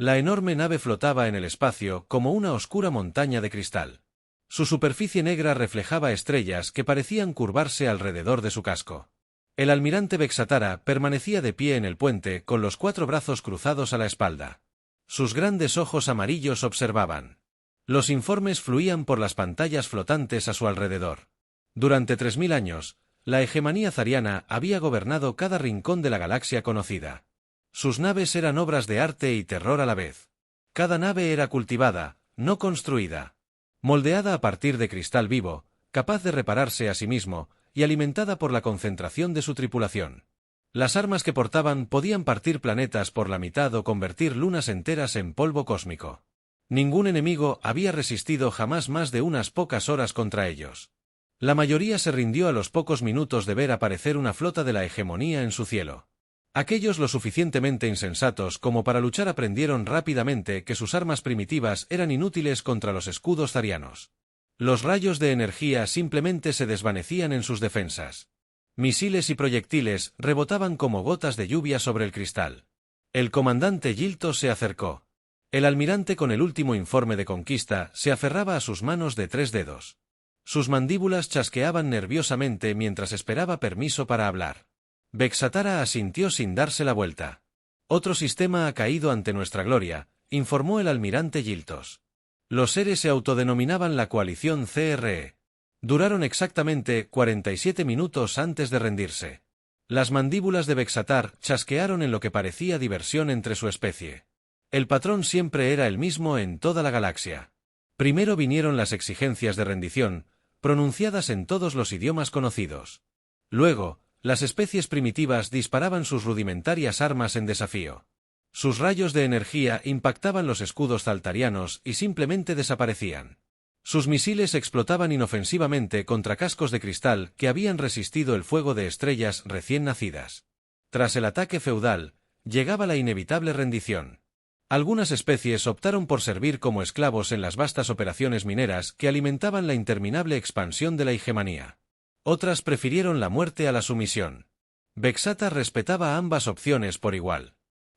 La enorme nave flotaba en el espacio como una oscura montaña de cristal. Su superficie negra reflejaba estrellas que parecían curvarse alrededor de su casco. El almirante Vexatara permanecía de pie en el puente con los 4 brazos cruzados a la espalda. Sus grandes ojos amarillos observaban. Los informes fluían por las pantallas flotantes a su alrededor. Durante 3000 años, la hegemonía zariana había gobernado cada rincón de la galaxia conocida. Sus naves eran obras de arte y terror a la vez. Cada nave era cultivada, no construida. Moldeada a partir de cristal vivo, capaz de repararse a sí mismo, y alimentada por la concentración de su tripulación. Las armas que portaban podían partir planetas por la mitad o convertir lunas enteras en polvo cósmico. Ningún enemigo había resistido jamás más de unas pocas horas contra ellos. La mayoría se rindió a los pocos minutos de ver aparecer una flota de la hegemonía en su cielo. Aquellos lo suficientemente insensatos como para luchar aprendieron rápidamente que sus armas primitivas eran inútiles contra los escudos zarianos. Los rayos de energía simplemente se desvanecían en sus defensas. Misiles y proyectiles rebotaban como gotas de lluvia sobre el cristal. El comandante Gilto se acercó. El almirante con el último informe de conquista se aferraba a sus manos de 3 dedos. Sus mandíbulas chasqueaban nerviosamente mientras esperaba permiso para hablar. Vexatara asintió sin darse la vuelta. Otro sistema ha caído ante nuestra gloria, informó el almirante Giltos. Los seres se autodenominaban la coalición CRE. Duraron exactamente 47 minutos antes de rendirse. Las mandíbulas de Vexatar chasquearon en lo que parecía diversión entre su especie. El patrón siempre era el mismo en toda la galaxia. Primero vinieron las exigencias de rendición, pronunciadas en todos los idiomas conocidos. Luego, las especies primitivas disparaban sus rudimentarias armas en desafío. Sus rayos de energía impactaban los escudos zaltarianos y simplemente desaparecían. Sus misiles explotaban inofensivamente contra cascos de cristal que habían resistido el fuego de estrellas recién nacidas. Tras el ataque feudal, llegaba la inevitable rendición. Algunas especies optaron por servir como esclavos en las vastas operaciones mineras que alimentaban la interminable expansión de la hegemonía. Otras prefirieron la muerte a la sumisión. Vexata respetaba ambas opciones por igual.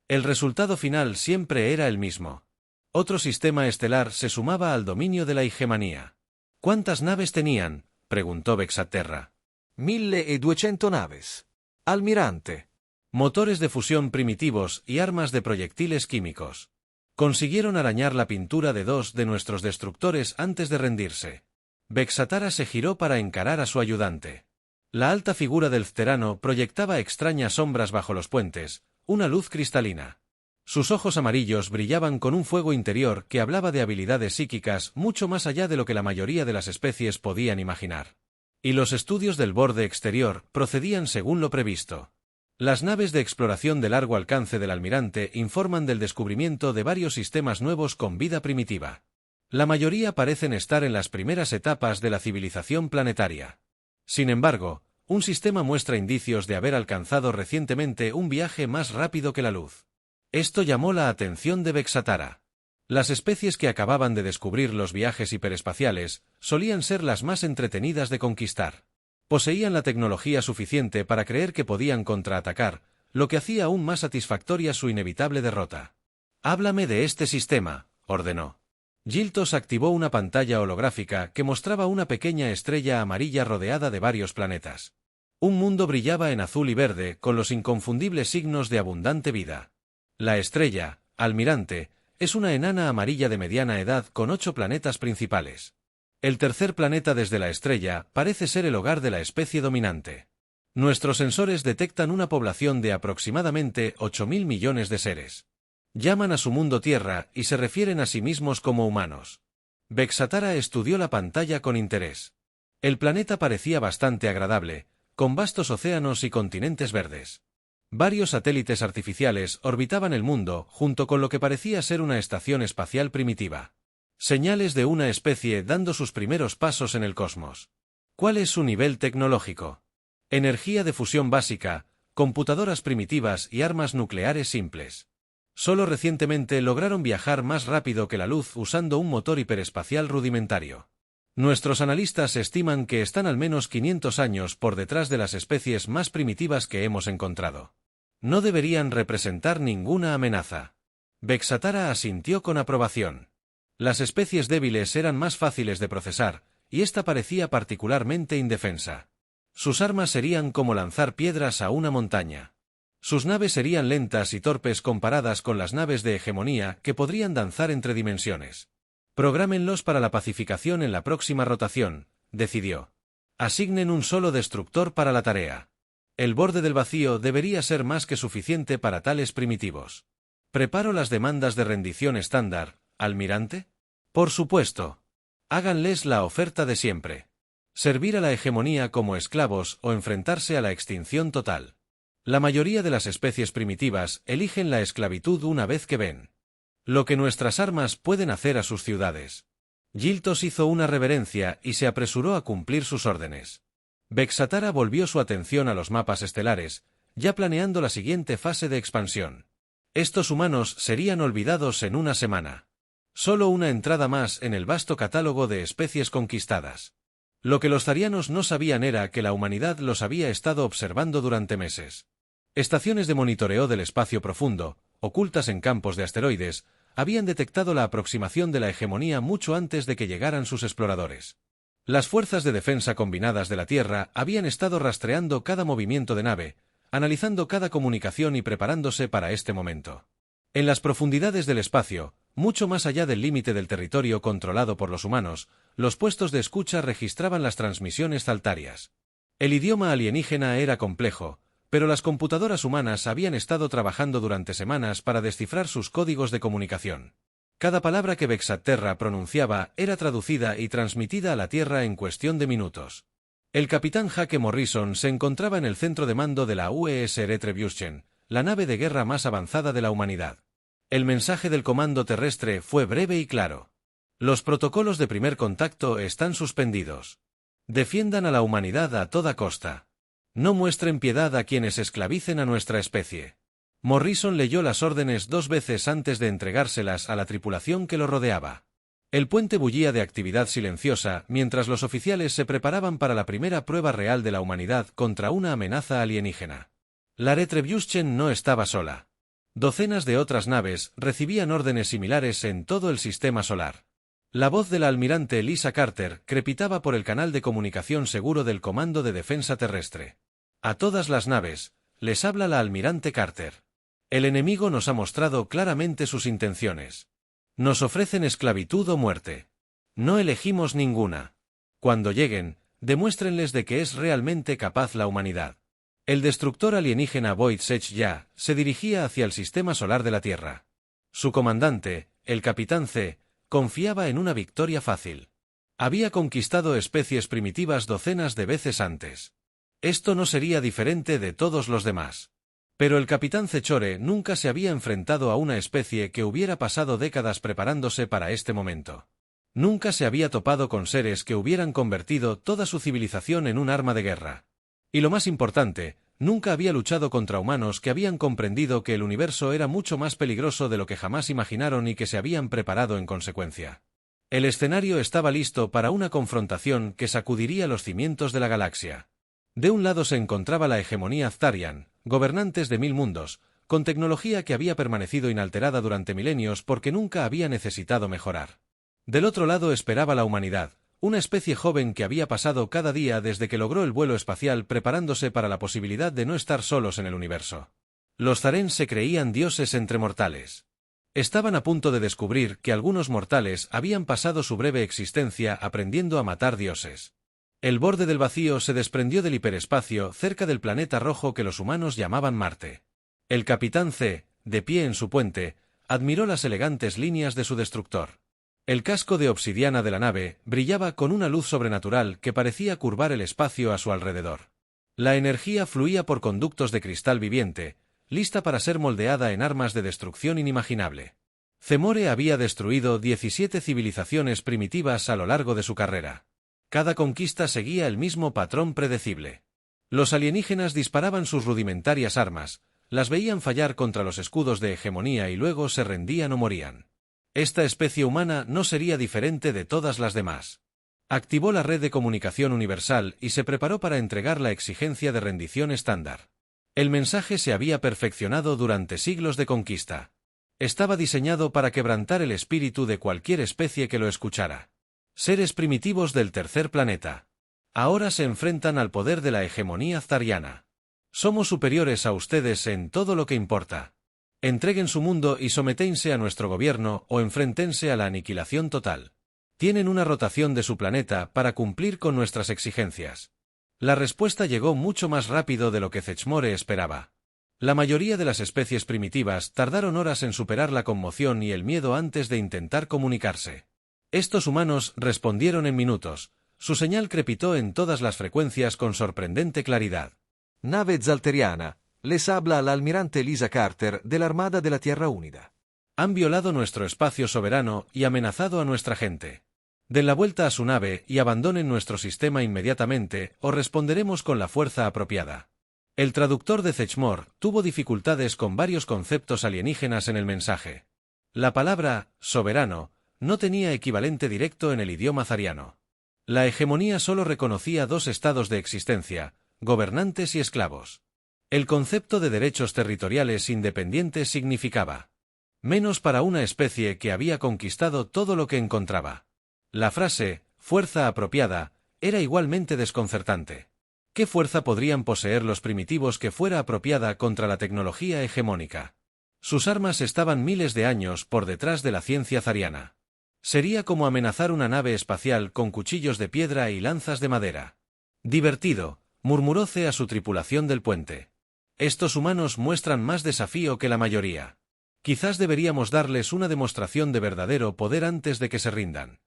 El resultado final siempre era el mismo. Otro sistema estelar se sumaba al dominio de la hegemonía. ¿Cuántas naves tenían?, preguntó Vexaterra. 1200 naves. Almirante. Motores de fusión primitivos y armas de proyectiles químicos. Consiguieron arañar la pintura de 2 de nuestros destructores antes de rendirse. Vexatara se giró para encarar a su ayudante. La alta figura del Fterano proyectaba extrañas sombras bajo los puentes, una luz cristalina. Sus ojos amarillos brillaban con un fuego interior que hablaba de habilidades psíquicas mucho más allá de lo que la mayoría de las especies podían imaginar. Y los estudios del borde exterior procedían según lo previsto. Las naves de exploración de largo alcance del almirante informan del descubrimiento de varios sistemas nuevos con vida primitiva. La mayoría parecen estar en las primeras etapas de la civilización planetaria. Sin embargo, un sistema muestra indicios de haber alcanzado recientemente un viaje más rápido que la luz. Esto llamó la atención de Vexatara. Las especies que acababan de descubrir los viajes hiperespaciales solían ser las más entretenidas de conquistar. Poseían la tecnología suficiente para creer que podían contraatacar, lo que hacía aún más satisfactoria su inevitable derrota. «Háblame de este sistema», ordenó. Giltos activó una pantalla holográfica que mostraba una pequeña estrella amarilla rodeada de varios planetas. Un mundo brillaba en azul y verde con los inconfundibles signos de abundante vida. La estrella, almirante, es una enana amarilla de mediana edad con 8 planetas principales. El tercer planeta desde la estrella parece ser el hogar de la especie dominante. Nuestros sensores detectan una población de aproximadamente 8.000 millones de seres. Llaman a su mundo Tierra y se refieren a sí mismos como humanos. Vexatara estudió la pantalla con interés. El planeta parecía bastante agradable, con vastos océanos y continentes verdes. Varios satélites artificiales orbitaban el mundo junto con lo que parecía ser una estación espacial primitiva. Señales de una especie dando sus primeros pasos en el cosmos. ¿Cuál es su nivel tecnológico? Energía de fusión básica, computadoras primitivas y armas nucleares simples. Solo recientemente lograron viajar más rápido que la luz usando un motor hiperespacial rudimentario. Nuestros analistas estiman que están al menos 500 años por detrás de las especies más primitivas que hemos encontrado. No deberían representar ninguna amenaza. Vexatara asintió con aprobación. Las especies débiles eran más fáciles de procesar, y esta parecía particularmente indefensa. Sus armas serían como lanzar piedras a una montaña. Sus naves serían lentas y torpes comparadas con las naves de hegemonía que podrían danzar entre dimensiones. Prográmenlos para la pacificación en la próxima rotación, decidió. Asignen un solo destructor para la tarea. El borde del vacío debería ser más que suficiente para tales primitivos. ¿Preparo las demandas de rendición estándar, almirante? Por supuesto. Háganles la oferta de siempre. Servir a la hegemonía como esclavos o enfrentarse a la extinción total. La mayoría de las especies primitivas eligen la esclavitud una vez que ven lo que nuestras armas pueden hacer a sus ciudades. Giltos hizo una reverencia y se apresuró a cumplir sus órdenes. Vexatara volvió su atención a los mapas estelares, ya planeando la siguiente fase de expansión. Estos humanos serían olvidados en una semana. Solo una entrada más en el vasto catálogo de especies conquistadas. Lo que los zarianos no sabían era que la humanidad los había estado observando durante meses. Estaciones de monitoreo del espacio profundo, ocultas en campos de asteroides, habían detectado la aproximación de la hegemonía mucho antes de que llegaran sus exploradores. Las fuerzas de defensa combinadas de la Tierra habían estado rastreando cada movimiento de nave, analizando cada comunicación y preparándose para este momento. En las profundidades del espacio, mucho más allá del límite del territorio controlado por los humanos, los puestos de escucha registraban las transmisiones zaltarias. El idioma alienígena era complejo, pero las computadoras humanas habían estado trabajando durante semanas para descifrar sus códigos de comunicación. Cada palabra que Vexaterra pronunciaba era traducida y transmitida a la Tierra en cuestión de minutos. El capitán Jake Morrison se encontraba en el centro de mando de la UES Retribution, la nave de guerra más avanzada de la humanidad. El mensaje del comando terrestre fue breve y claro. Los protocolos de primer contacto están suspendidos. Defiendan a la humanidad a toda costa. No muestren piedad a quienes esclavicen a nuestra especie. Morrison leyó las órdenes 2 veces antes de entregárselas a la tripulación que lo rodeaba. El puente bullía de actividad silenciosa mientras los oficiales se preparaban para la primera prueba real de la humanidad contra una amenaza alienígena. La Retribution no estaba sola. Docenas de otras naves recibían órdenes similares en todo el sistema solar. La voz de la almirante Lisa Carter crepitaba por el canal de comunicación seguro del Comando de Defensa Terrestre. A todas las naves, les habla la almirante Carter. El enemigo nos ha mostrado claramente sus intenciones. Nos ofrecen esclavitud o muerte. No elegimos ninguna. Cuando lleguen, demuéstrenles de que es realmente capaz la humanidad. El destructor alienígena Void-Sech Ya se dirigía hacia el sistema solar de la Tierra. Su comandante, el capitán C, confiaba en una victoria fácil. Había conquistado especies primitivas docenas de veces antes. Esto no sería diferente de todos los demás. Pero el capitán Cechore nunca se había enfrentado a una especie que hubiera pasado décadas preparándose para este momento. Nunca se había topado con seres que hubieran convertido toda su civilización en un arma de guerra. Y lo más importante, nunca había luchado contra humanos que habían comprendido que el universo era mucho más peligroso de lo que jamás imaginaron y que se habían preparado en consecuencia. El escenario estaba listo para una confrontación que sacudiría los cimientos de la galaxia. De un lado se encontraba la hegemonía Aztarian, gobernantes de 1000 mundos, con tecnología que había permanecido inalterada durante milenios porque nunca había necesitado mejorar. Del otro lado esperaba la humanidad, una especie joven que había pasado cada día desde que logró el vuelo espacial preparándose para la posibilidad de no estar solos en el universo. Los Zaren se creían dioses entre mortales. Estaban a punto de descubrir que algunos mortales habían pasado su breve existencia aprendiendo a matar dioses. El borde del vacío se desprendió del hiperespacio cerca del planeta rojo que los humanos llamaban Marte. El capitán C, de pie en su puente, admiró las elegantes líneas de su destructor. El casco de obsidiana de la nave brillaba con una luz sobrenatural que parecía curvar el espacio a su alrededor. La energía fluía por conductos de cristal viviente, lista para ser moldeada en armas de destrucción inimaginable. Zemore había destruido 17 civilizaciones primitivas a lo largo de su carrera. Cada conquista seguía el mismo patrón predecible. Los alienígenas disparaban sus rudimentarias armas, las veían fallar contra los escudos de hegemonía y luego se rendían o morían. Esta especie humana no sería diferente de todas las demás. Activó la red de comunicación universal y se preparó para entregar la exigencia de rendición estándar. El mensaje se había perfeccionado durante siglos de conquista. Estaba diseñado para quebrantar el espíritu de cualquier especie que lo escuchara. Seres primitivos del tercer planeta. Ahora se enfrentan al poder de la hegemonía zariana. Somos superiores a ustedes en todo lo que importa. Entreguen su mundo y someténse a nuestro gobierno o enfréntense a la aniquilación total. Tienen una rotación de su planeta para cumplir con nuestras exigencias. La respuesta llegó mucho más rápido de lo que Zechmore esperaba. La mayoría de las especies primitivas tardaron horas en superar la conmoción y el miedo antes de intentar comunicarse. Estos humanos respondieron en minutos. Su señal crepitó en todas las frecuencias con sorprendente claridad. Nave Zalteriana, les habla la almirante Lisa Carter de la Armada de la Tierra Unida. Han violado nuestro espacio soberano y amenazado a nuestra gente. Den la vuelta a su nave y abandonen nuestro sistema inmediatamente o responderemos con la fuerza apropiada. El traductor de Zechmore tuvo dificultades con varios conceptos alienígenas en el mensaje. La palabra soberano no tenía equivalente directo en el idioma zariano. La hegemonía solo reconocía dos estados de existencia, gobernantes y esclavos. El concepto de derechos territoriales independientes significaba menos para una especie que había conquistado todo lo que encontraba. La frase, fuerza apropiada, era igualmente desconcertante. ¿Qué fuerza podrían poseer los primitivos que fuera apropiada contra la tecnología hegemónica? Sus armas estaban miles de años por detrás de la ciencia zariana. Sería como amenazar una nave espacial con cuchillos de piedra y lanzas de madera. Divertido, murmuró C a su tripulación del puente. Estos humanos muestran más desafío que la mayoría. Quizás deberíamos darles una demostración de verdadero poder antes de que se rindan.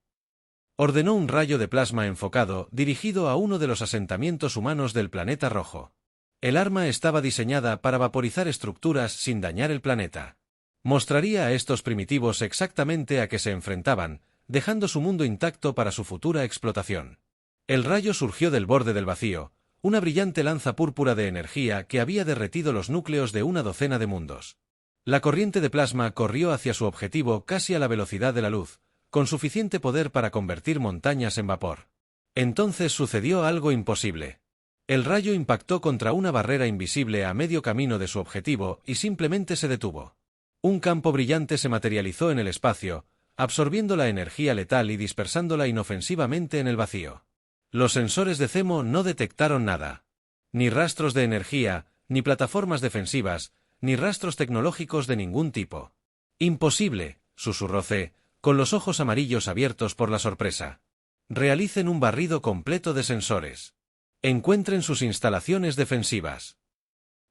Ordenó un rayo de plasma enfocado dirigido a uno de los asentamientos humanos del planeta rojo. El arma estaba diseñada para vaporizar estructuras sin dañar el planeta. Mostraría a estos primitivos exactamente a qué se enfrentaban, dejando su mundo intacto para su futura explotación. El rayo surgió del borde del vacío, una brillante lanza púrpura de energía que había derretido los núcleos de una docena de mundos. La corriente de plasma corrió hacia su objetivo casi a la velocidad de la luz, con suficiente poder para convertir montañas en vapor. Entonces sucedió algo imposible. El rayo impactó contra una barrera invisible a medio camino de su objetivo y simplemente se detuvo. Un campo brillante se materializó en el espacio, absorbiendo la energía letal y dispersándola inofensivamente en el vacío. Los sensores de Zemo no detectaron nada. Ni rastros de energía, ni plataformas defensivas, ni rastros tecnológicos de ningún tipo. «Imposible», susurró C, con los ojos amarillos abiertos por la sorpresa. «Realicen un barrido completo de sensores. Encuentren sus instalaciones defensivas».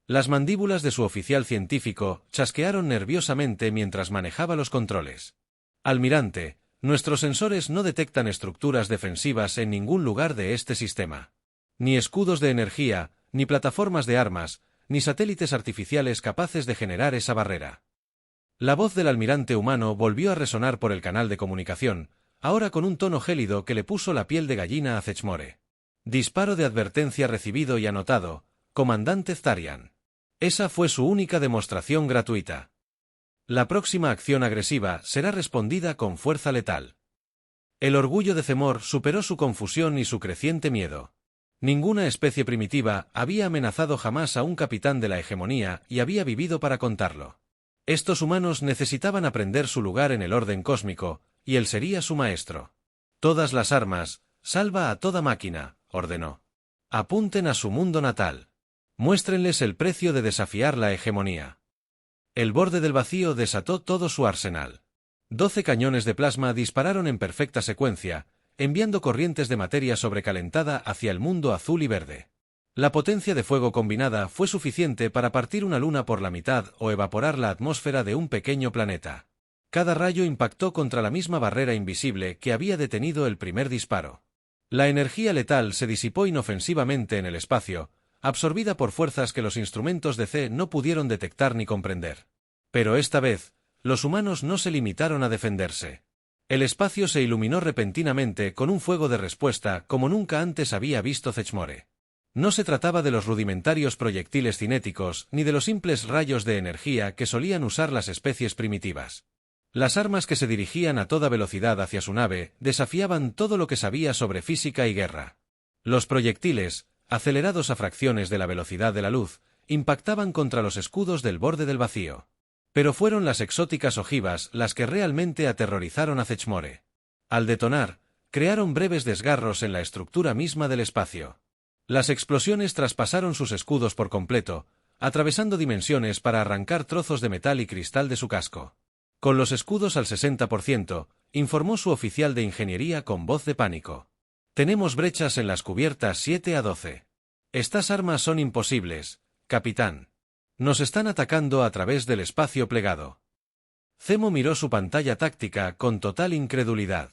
Las mandíbulas de su oficial científico chasquearon nerviosamente mientras manejaba los controles. «Almirante, nuestros sensores no detectan estructuras defensivas en ningún lugar de este sistema. Ni escudos de energía, ni plataformas de armas, ni satélites artificiales capaces de generar esa barrera». La voz del almirante humano volvió a resonar por el canal de comunicación, ahora con un tono gélido que le puso la piel de gallina a Zechmore. «Disparo de advertencia recibido y anotado, comandante Zarian». Esa fue su única demostración gratuita. La próxima acción agresiva será respondida con fuerza letal. El orgullo de Zemor superó su confusión y su creciente miedo. Ninguna especie primitiva había amenazado jamás a un capitán de la hegemonía y había vivido para contarlo. Estos humanos necesitaban aprender su lugar en el orden cósmico, y él sería su maestro. «Todas las armas, salva a toda máquina», ordenó. «Apunten a su mundo natal. Muéstrenles el precio de desafiar la hegemonía». El borde del vacío desató todo su arsenal. 12 cañones de plasma dispararon en perfecta secuencia, enviando corrientes de materia sobrecalentada hacia el mundo azul y verde. La potencia de fuego combinada fue suficiente para partir una luna por la mitad o evaporar la atmósfera de un pequeño planeta. Cada rayo impactó contra la misma barrera invisible que había detenido el primer disparo. La energía letal se disipó inofensivamente en el espacio, absorbida por fuerzas que los instrumentos de C no pudieron detectar ni comprender. Pero esta vez, los humanos no se limitaron a defenderse. El espacio se iluminó repentinamente con un fuego de respuesta como nunca antes había visto Zechmore. No se trataba de los rudimentarios proyectiles cinéticos ni de los simples rayos de energía que solían usar las especies primitivas. Las armas que se dirigían a toda velocidad hacia su nave desafiaban todo lo que sabía sobre física y guerra. Los proyectiles, acelerados a fracciones de la velocidad de la luz, impactaban contra los escudos del borde del vacío. Pero fueron las exóticas ojivas las que realmente aterrorizaron a Zechmore. Al detonar, crearon breves desgarros en la estructura misma del espacio. Las explosiones traspasaron sus escudos por completo, atravesando dimensiones para arrancar trozos de metal y cristal de su casco. Con los escudos al 60%, informó su oficial de ingeniería con voz de pánico. Tenemos brechas en las cubiertas 7 a 12. Estas armas son imposibles, capitán. Nos están atacando a través del espacio plegado. Zemo miró su pantalla táctica con total incredulidad.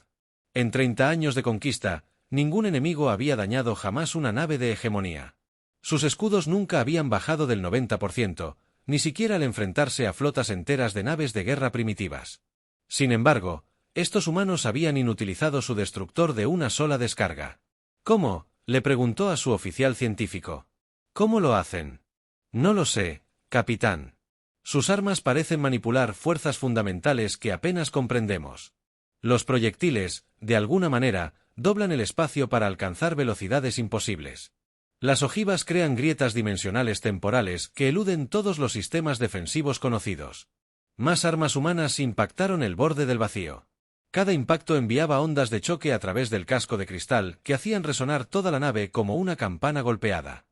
En 30 años de conquista, ningún enemigo había dañado jamás una nave de hegemonía. Sus escudos nunca habían bajado del 90%, ni siquiera al enfrentarse a flotas enteras de naves de guerra primitivas. Sin embargo, estos humanos habían inutilizado su destructor de una sola descarga. ¿Cómo?, le preguntó a su oficial científico. ¿Cómo lo hacen? No lo sé, capitán. Sus armas parecen manipular fuerzas fundamentales que apenas comprendemos. Los proyectiles, de alguna manera, doblan el espacio para alcanzar velocidades imposibles. Las ojivas crean grietas dimensionales temporales que eluden todos los sistemas defensivos conocidos. Más armas humanas impactaron el borde del vacío. Cada impacto enviaba ondas de choque a través del casco de cristal que hacían resonar toda la nave como una campana golpeada.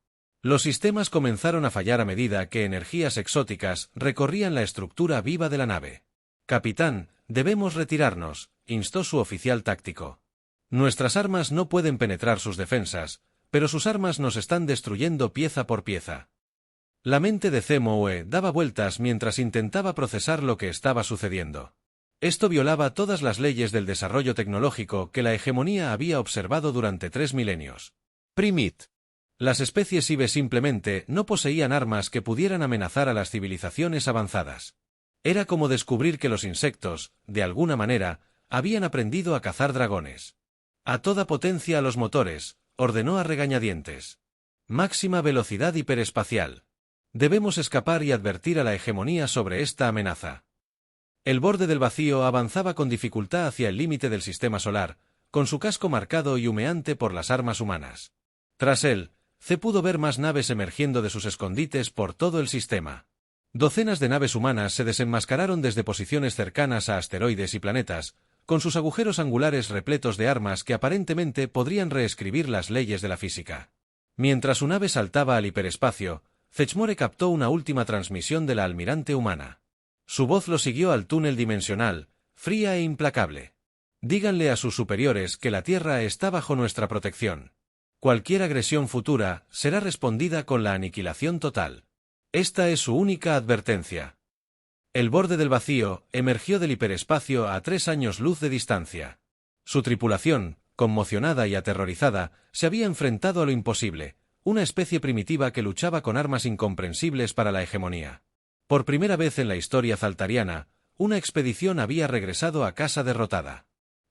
Los sistemas comenzaron a fallar a medida que energías exóticas recorrían la estructura viva de la nave. Capitán, debemos retirarnos, instó su oficial táctico. Nuestras armas no pueden penetrar sus defensas, pero sus armas nos están destruyendo pieza por pieza. La mente de Zemo daba vueltas mientras intentaba procesar lo que estaba sucediendo. Esto violaba todas las leyes del desarrollo tecnológico que la hegemonía había observado durante 3 milenios. Primit. Las especies Ibe simplemente no poseían armas que pudieran amenazar a las civilizaciones avanzadas. Era como descubrir que los insectos, de alguna manera, habían aprendido a cazar dragones. A toda potencia a los motores, ordenó a regañadientes. Máxima velocidad hiperespacial. Debemos escapar y advertir a la hegemonía sobre esta amenaza. El borde del vacío avanzaba con dificultad hacia el límite del sistema solar, con su casco marcado y humeante por las armas humanas. Tras él, C pudo ver más naves emergiendo de sus escondites por todo el sistema. Docenas de naves humanas se desenmascararon desde posiciones cercanas a asteroides y planetas, con sus agujeros angulares repletos de armas que aparentemente podrían reescribir las leyes de la física. Mientras su nave saltaba al hiperespacio, Zechmore captó una última transmisión de la almirante humana. Su voz lo siguió al túnel dimensional, fría e implacable. Díganle a sus superiores que la Tierra está bajo nuestra protección. Cualquier agresión futura será respondida con la aniquilación total. Esta es su única advertencia. El borde del vacío emergió del hiperespacio a 3 años luz de distancia. Su tripulación, conmocionada y aterrorizada, se había enfrentado a lo imposible, una especie primitiva que luchaba con armas incomprensibles para la hegemonía. Por primera vez en la historia zaltariana, una expedición había regresado a casa derrotada.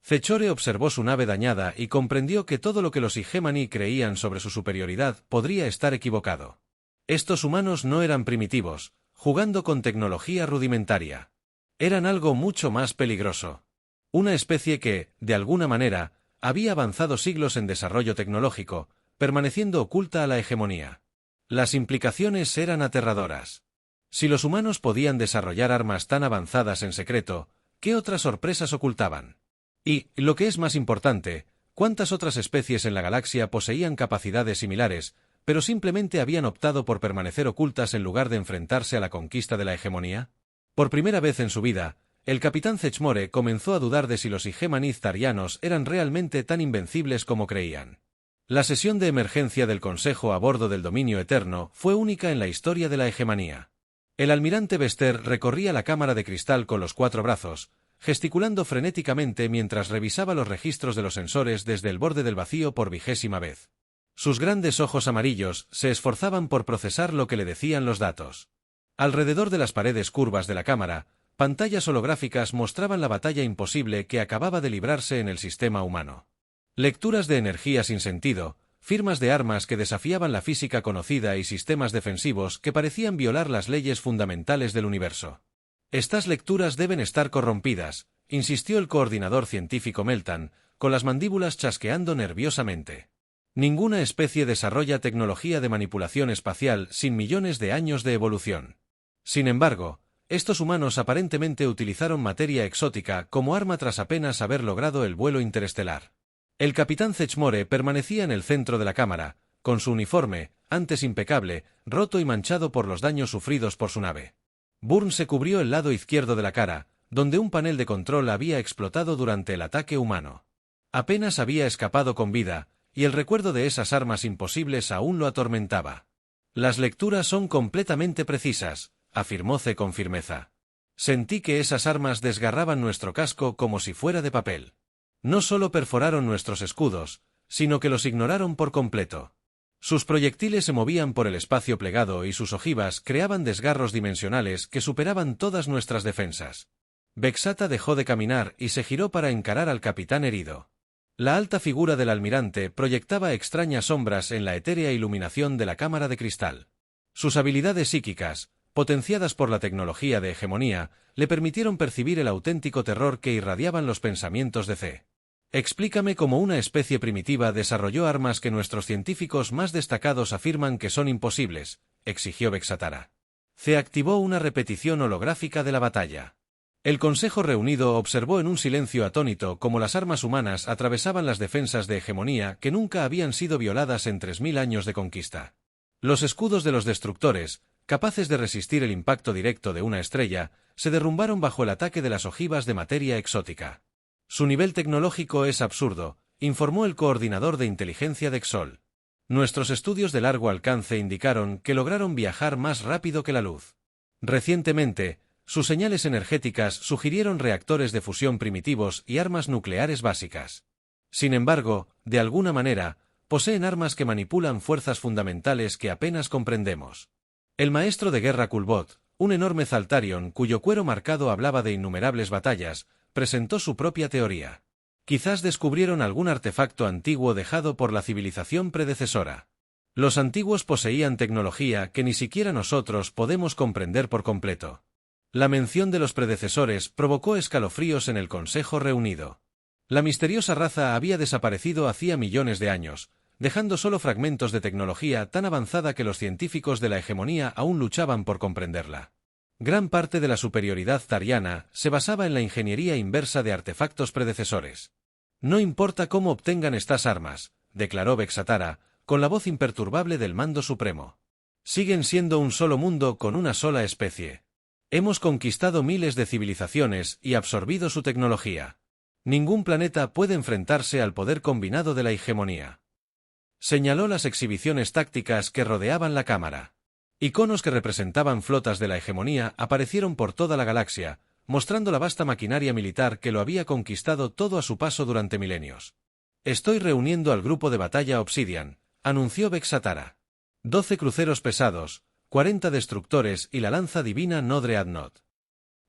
Zechore observó su nave dañada y comprendió que todo lo que los Hegemony creían sobre su superioridad podría estar equivocado. Estos humanos no eran primitivos, jugando con tecnología rudimentaria. Eran algo mucho más peligroso. Una especie que, de alguna manera, había avanzado siglos en desarrollo tecnológico, permaneciendo oculta a la hegemonía. Las implicaciones eran aterradoras. Si los humanos podían desarrollar armas tan avanzadas en secreto, ¿qué otras sorpresas ocultaban? Y, lo que es más importante, ¿cuántas otras especies en la galaxia poseían capacidades similares, pero simplemente habían optado por permanecer ocultas en lugar de enfrentarse a la conquista de la hegemonía? Por primera vez en su vida, el capitán Zechmore comenzó a dudar de si los Hegemony tarianos eran realmente tan invencibles como creían. La sesión de emergencia del Consejo a bordo del Dominio Eterno fue única en la historia de la hegemonía. El almirante Bester recorría la cámara de cristal con los 4 brazos, gesticulando frenéticamente mientras revisaba los registros de los sensores desde el borde del vacío por 20ª vez. Sus grandes ojos amarillos se esforzaban por procesar lo que le decían los datos. Alrededor de las paredes curvas de la cámara, pantallas holográficas mostraban la batalla imposible que acababa de librarse en el sistema humano. Lecturas de energía sin sentido, firmas de armas que desafiaban la física conocida y sistemas defensivos que parecían violar las leyes fundamentales del universo. Estas lecturas deben estar corrompidas, insistió el coordinador científico Meltan, con las mandíbulas chasqueando nerviosamente. Ninguna especie desarrolla tecnología de manipulación espacial sin millones de años de evolución. Sin embargo, Estos humanos aparentemente utilizaron materia exótica como arma tras apenas haber logrado el vuelo interestelar. El capitán Zechmore permanecía en el centro de la cámara, con su uniforme, antes impecable, roto y manchado por los daños sufridos por su nave. Burns se cubrió el lado izquierdo de la cara, donde un panel de control había explotado durante el ataque humano. Apenas había escapado con vida, y el recuerdo de esas armas imposibles aún lo atormentaba. Las lecturas son completamente precisas, afirmó C con firmeza. Sentí que esas armas desgarraban nuestro casco como si fuera de papel. No solo perforaron nuestros escudos, sino que los ignoraron por completo. Sus proyectiles se movían por el espacio plegado y sus ojivas creaban desgarros dimensionales que superaban todas nuestras defensas. Vexata dejó de caminar y se giró para encarar al capitán herido. La alta figura del almirante proyectaba extrañas sombras en la etérea iluminación de la cámara de cristal. Sus habilidades psíquicas, potenciadas por la tecnología de hegemonía, le permitieron percibir el auténtico terror que irradiaban los pensamientos de C. Explícame cómo una especie primitiva desarrolló armas que nuestros científicos más destacados afirman que son imposibles, exigió Vexatara. C activó una repetición holográfica de la batalla. El Consejo reunido observó en un silencio atónito cómo las armas humanas atravesaban las defensas de hegemonía que nunca habían sido violadas en 3000 años de conquista. Los escudos de los destructores, capaces de resistir el impacto directo de una estrella, se derrumbaron bajo el ataque de las ojivas de materia exótica. Su nivel tecnológico es absurdo, informó el coordinador de inteligencia de Xol. Nuestros estudios de largo alcance indicaron que lograron viajar más rápido que la luz. Recientemente, sus señales energéticas sugirieron reactores de fusión primitivos y armas nucleares básicas. Sin embargo, de alguna manera, poseen armas que manipulan fuerzas fundamentales que apenas comprendemos. El maestro de guerra Kulbot, un enorme Zaltarion cuyo cuero marcado hablaba de innumerables batallas, presentó su propia teoría. Quizás descubrieron algún artefacto antiguo dejado por la civilización predecesora. Los antiguos poseían tecnología que ni siquiera nosotros podemos comprender por completo. La mención de los predecesores provocó escalofríos en el Consejo reunido. La misteriosa raza había desaparecido hacía millones de años, dejando solo fragmentos de tecnología tan avanzada que los científicos de la hegemonía aún luchaban por comprenderla. Gran parte de la superioridad tariana se basaba en la ingeniería inversa de artefactos predecesores. No importa cómo obtengan estas armas, declaró Vexatara, con la voz imperturbable del mando supremo. Siguen siendo un solo mundo con una sola especie. Hemos conquistado miles de civilizaciones y absorbido su tecnología. Ningún planeta puede enfrentarse al poder combinado de la hegemonía. Señaló las exhibiciones tácticas que rodeaban la cámara. Iconos que representaban flotas de la hegemonía aparecieron por toda la galaxia, mostrando la vasta maquinaria militar que lo había conquistado todo a su paso durante milenios. Estoy reuniendo al grupo de batalla Obsidian, anunció Vexatara. 12 cruceros pesados, 40 destructores y la lanza divina Nodre-Adnot.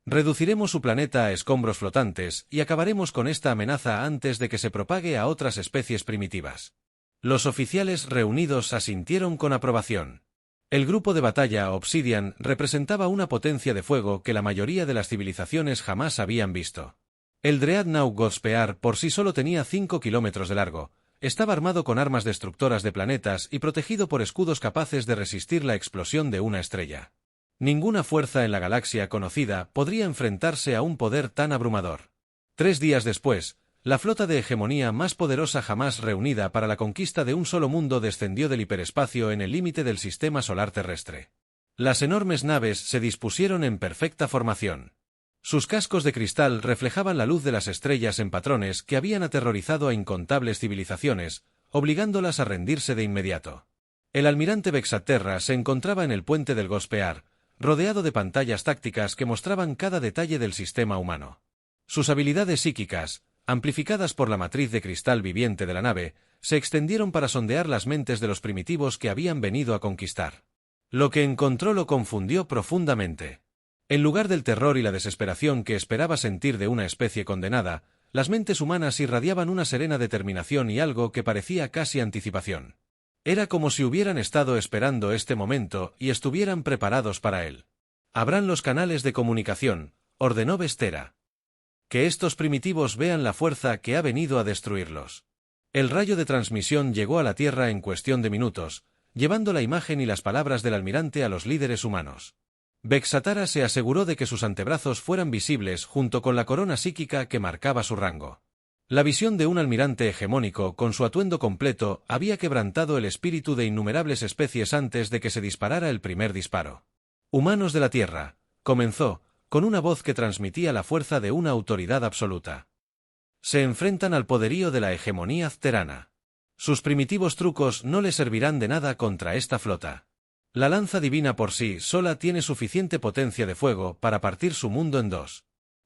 Reduciremos su planeta a escombros flotantes y acabaremos con esta amenaza antes de que se propague a otras especies primitivas. Los oficiales reunidos asintieron con aprobación. El grupo de batalla Obsidian representaba una potencia de fuego que la mayoría de las civilizaciones jamás habían visto. El Dreadnought Godspear por sí solo tenía 5 kilómetros de largo, estaba armado con armas destructoras de planetas y protegido por escudos capaces de resistir la explosión de una estrella. Ninguna fuerza en la galaxia conocida podría enfrentarse a un poder tan abrumador. 3 días después, la flota de hegemonía más poderosa jamás reunida para la conquista de un solo mundo descendió del hiperespacio en el límite del sistema solar terrestre. Las enormes naves se dispusieron en perfecta formación. Sus cascos de cristal reflejaban la luz de las estrellas en patrones que habían aterrorizado a incontables civilizaciones, obligándolas a rendirse de inmediato. El almirante Vexaterra se encontraba en el puente del Godspear, rodeado de pantallas tácticas que mostraban cada detalle del sistema humano. Sus habilidades psíquicas, amplificadas por la matriz de cristal viviente de la nave, se extendieron para sondear las mentes de los primitivos que habían venido a conquistar. Lo que encontró lo confundió profundamente. En lugar del terror y la desesperación que esperaba sentir de una especie condenada, las mentes humanas irradiaban una serena determinación y algo que parecía casi anticipación. Era como si hubieran estado esperando este momento y estuvieran preparados para él. Abran los canales de comunicación, ordenó Vestera. Que estos primitivos vean la fuerza que ha venido a destruirlos. El rayo de transmisión llegó a la Tierra en cuestión de minutos, llevando la imagen y las palabras del almirante a los líderes humanos. Vexatara se aseguró de que sus antebrazos fueran visibles junto con la corona psíquica que marcaba su rango. La visión de un almirante hegemónico con su atuendo completo había quebrantado el espíritu de innumerables especies antes de que se disparara el primer disparo. «Humanos de la Tierra», comenzó, con una voz que transmitía la fuerza de una autoridad absoluta. «Se enfrentan al poderío de la hegemonía azterana. Sus primitivos trucos no le servirán de nada contra esta flota. La lanza divina por sí sola tiene suficiente potencia de fuego para partir su mundo en dos.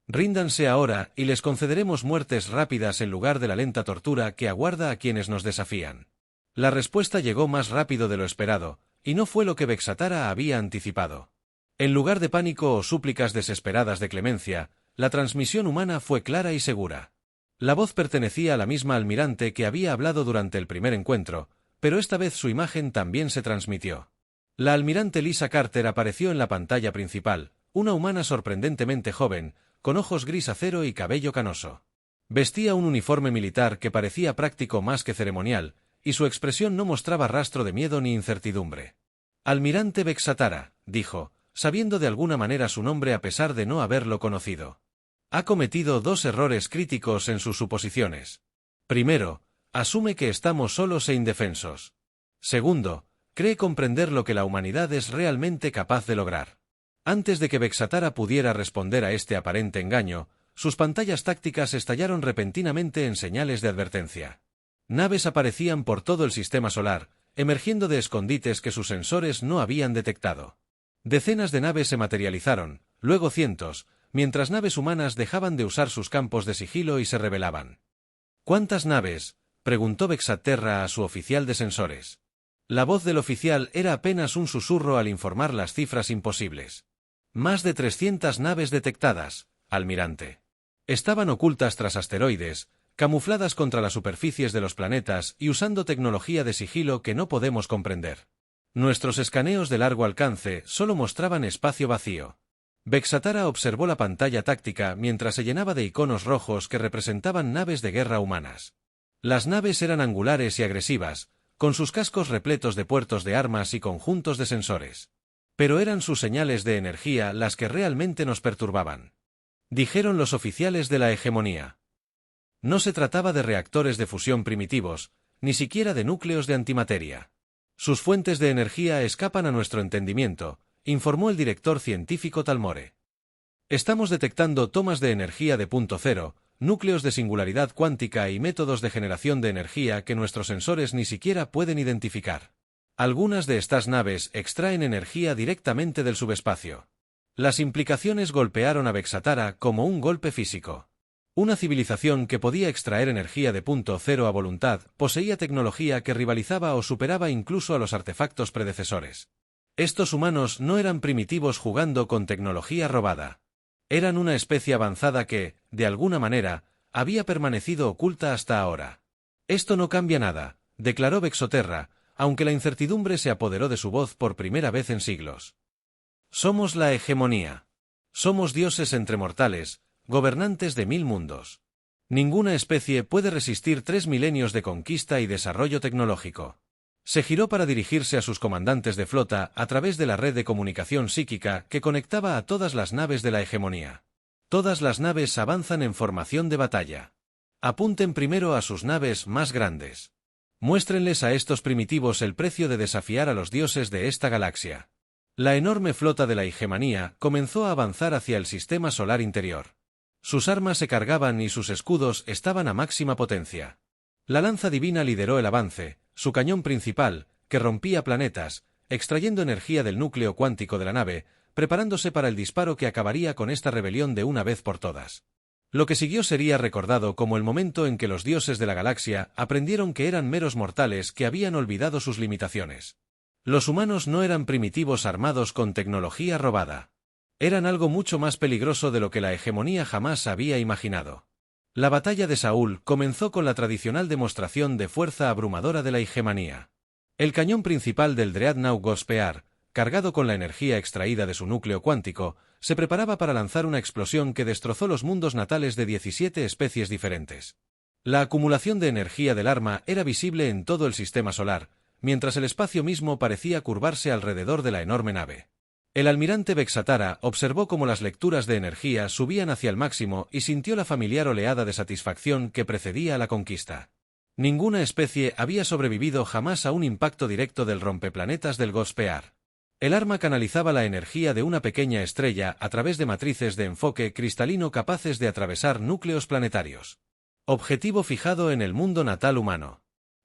Ríndanse ahora y les concederemos muertes rápidas en lugar de la lenta tortura que aguarda a quienes nos desafían». La respuesta llegó más rápido de lo esperado, y no fue lo que Vexatara había anticipado. En lugar de pánico o súplicas desesperadas de clemencia, la transmisión humana fue clara y segura. La voz pertenecía a la misma almirante que había hablado durante el primer encuentro, pero esta vez su imagen también se transmitió. La almirante Lisa Carter apareció en la pantalla principal, una humana sorprendentemente joven, con ojos gris acero y cabello canoso. Vestía un uniforme militar que parecía práctico más que ceremonial, y su expresión no mostraba rastro de miedo ni incertidumbre. «Almirante Vexatara», dijo, sabiendo de alguna manera su nombre a pesar de no haberlo conocido. «Ha cometido dos errores críticos en sus suposiciones. Primero, asume que estamos solos e indefensos. Segundo, cree comprender lo que la humanidad es realmente capaz de lograr». Antes de que Vexatara pudiera responder a este aparente engaño, sus pantallas tácticas estallaron repentinamente en señales de advertencia. Naves aparecían por todo el sistema solar, emergiendo de escondites que sus sensores no habían detectado. Decenas de naves se materializaron, luego cientos, mientras naves humanas dejaban de usar sus campos de sigilo y se rebelaban. «¿Cuántas naves?», preguntó Vexaterra a su oficial de sensores. La voz del oficial era apenas un susurro al informar las cifras imposibles. «Más de 300 naves detectadas, almirante. Estaban ocultas tras asteroides, camufladas contra las superficies de los planetas y usando tecnología de sigilo que no podemos comprender. Nuestros escaneos de largo alcance solo mostraban espacio vacío». Vexatara observó la pantalla táctica mientras se llenaba de iconos rojos que representaban naves de guerra humanas. Las naves eran angulares y agresivas, con sus cascos repletos de puertos de armas y conjuntos de sensores. Pero eran sus señales de energía las que realmente nos perturbaban. Dijeron los oficiales de la hegemonía. No se trataba de reactores de fusión primitivos, ni siquiera de núcleos de antimateria. Sus fuentes de energía escapan a nuestro entendimiento, informó el director científico Talmore. Estamos detectando tomas de energía de punto cero, núcleos de singularidad cuántica y métodos de generación de energía que nuestros sensores ni siquiera pueden identificar. Algunas de estas naves extraen energía directamente del subespacio. Las implicaciones golpearon a Vexatara como un golpe físico. Una civilización que podía extraer energía de punto cero a voluntad poseía tecnología que rivalizaba o superaba incluso a los artefactos predecesores. Estos humanos no eran primitivos jugando con tecnología robada. Eran una especie avanzada que, de alguna manera, había permanecido oculta hasta ahora. «Esto no cambia nada», declaró Vexoterra, aunque la incertidumbre se apoderó de su voz por primera vez en siglos. «Somos la hegemonía. Somos dioses entre mortales, gobernantes de 1000 mundos. Ninguna especie puede resistir 3 milenios de conquista y desarrollo tecnológico». Se giró para dirigirse a sus comandantes de flota a través de la red de comunicación psíquica que conectaba a todas las naves de la hegemonía. «Todas las naves avanzan en formación de batalla. Apunten primero a sus naves más grandes. Muéstrenles a estos primitivos el precio de desafiar a los dioses de esta galaxia». La enorme flota de la hegemonía comenzó a avanzar hacia el sistema solar interior. Sus armas se cargaban y sus escudos estaban a máxima potencia. La lanza divina lideró el avance, su cañón principal, que rompía planetas, extrayendo energía del núcleo cuántico de la nave, preparándose para el disparo que acabaría con esta rebelión de una vez por todas. Lo que siguió sería recordado como el momento en que los dioses de la galaxia aprendieron que eran meros mortales que habían olvidado sus limitaciones. Los humanos no eran primitivos armados con tecnología robada. Eran algo mucho más peligroso de lo que la hegemonía jamás había imaginado. La batalla de Saúl comenzó con la tradicional demostración de fuerza abrumadora de la hegemonía. El cañón principal del Dreadnought Gospear, cargado con la energía extraída de su núcleo cuántico, se preparaba para lanzar una explosión que destrozó los mundos natales de 17 especies diferentes. La acumulación de energía del arma era visible en todo el sistema solar, mientras el espacio mismo parecía curvarse alrededor de la enorme nave. El almirante Vexatara observó cómo las lecturas de energía subían hacia el máximo y sintió la familiar oleada de satisfacción que precedía a la conquista. Ninguna especie había sobrevivido jamás a un impacto directo del rompeplanetas del Ghostpear. El arma canalizaba la energía de una pequeña estrella a través de matrices de enfoque cristalino capaces de atravesar núcleos planetarios. Objetivo fijado en el mundo natal humano.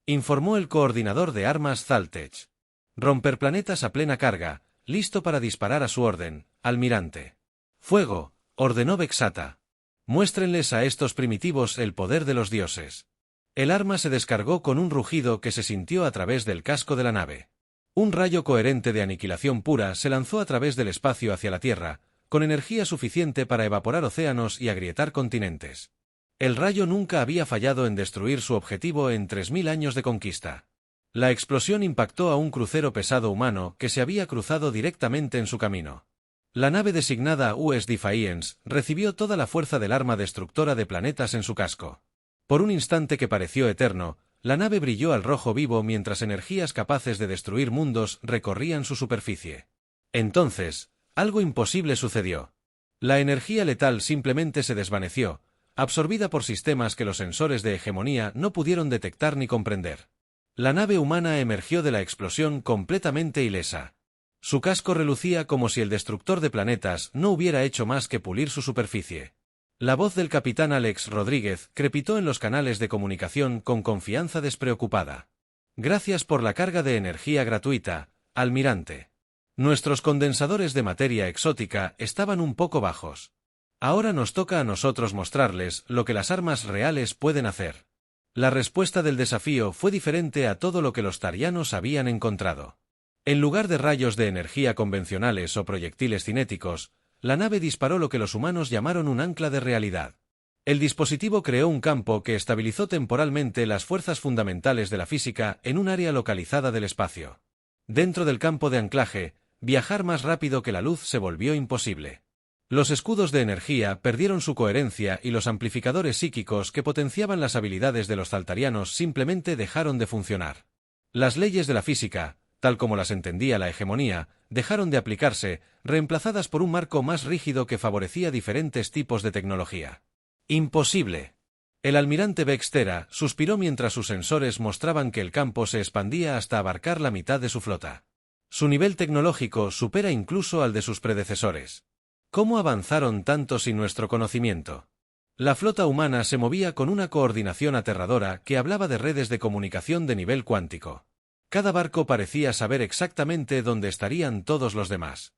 Informó el coordinador de armas Zaltech. Romper planetas a plena carga, listo para disparar a su orden, almirante. Fuego, ordenó Vexata. Muéstrenles a estos primitivos el poder de los dioses. El arma se descargó con un rugido que se sintió a través del casco de la nave. Un rayo coherente de aniquilación pura se lanzó a través del espacio hacia la Tierra, con energía suficiente para evaporar océanos y agrietar continentes. El rayo nunca había fallado en destruir su objetivo en 3000 años de conquista. La explosión impactó a un crucero pesado humano que se había cruzado directamente en su camino. La nave designada US Defiance recibió toda la fuerza del arma destructora de planetas en su casco. Por un instante que pareció eterno, la nave brilló al rojo vivo mientras energías capaces de destruir mundos recorrían su superficie. Entonces, algo imposible sucedió. La energía letal simplemente se desvaneció, absorbida por sistemas que los sensores de hegemonía no pudieron detectar ni comprender. La nave humana emergió de la explosión completamente ilesa. Su casco relucía como si el destructor de planetas no hubiera hecho más que pulir su superficie. La voz del capitán Alex Rodríguez crepitó en los canales de comunicación con confianza despreocupada. Gracias por la carga de energía gratuita, almirante. Nuestros condensadores de materia exótica estaban un poco bajos. Ahora nos toca a nosotros mostrarles lo que las armas reales pueden hacer. La respuesta del desafío fue diferente a todo lo que los tarianos habían encontrado. En lugar de rayos de energía convencionales o proyectiles cinéticos, la nave disparó lo que los humanos llamaron un ancla de realidad. El dispositivo creó un campo que estabilizó temporalmente las fuerzas fundamentales de la física en un área localizada del espacio. Dentro del campo de anclaje, viajar más rápido que la luz se volvió imposible. Los escudos de energía perdieron su coherencia y los amplificadores psíquicos que potenciaban las habilidades de los zaltarianos simplemente dejaron de funcionar. Las leyes de la física, tal como las entendía la hegemonía, dejaron de aplicarse, reemplazadas por un marco más rígido que favorecía diferentes tipos de tecnología. ¡Imposible! El almirante Vextera suspiró mientras sus sensores mostraban que el campo se expandía hasta abarcar la mitad de su flota. Su nivel tecnológico supera incluso al de sus predecesores. ¿Cómo avanzaron tanto sin nuestro conocimiento? La flota humana se movía con una coordinación aterradora que hablaba de redes de comunicación de nivel cuántico. Cada barco parecía saber exactamente dónde estarían todos los demás.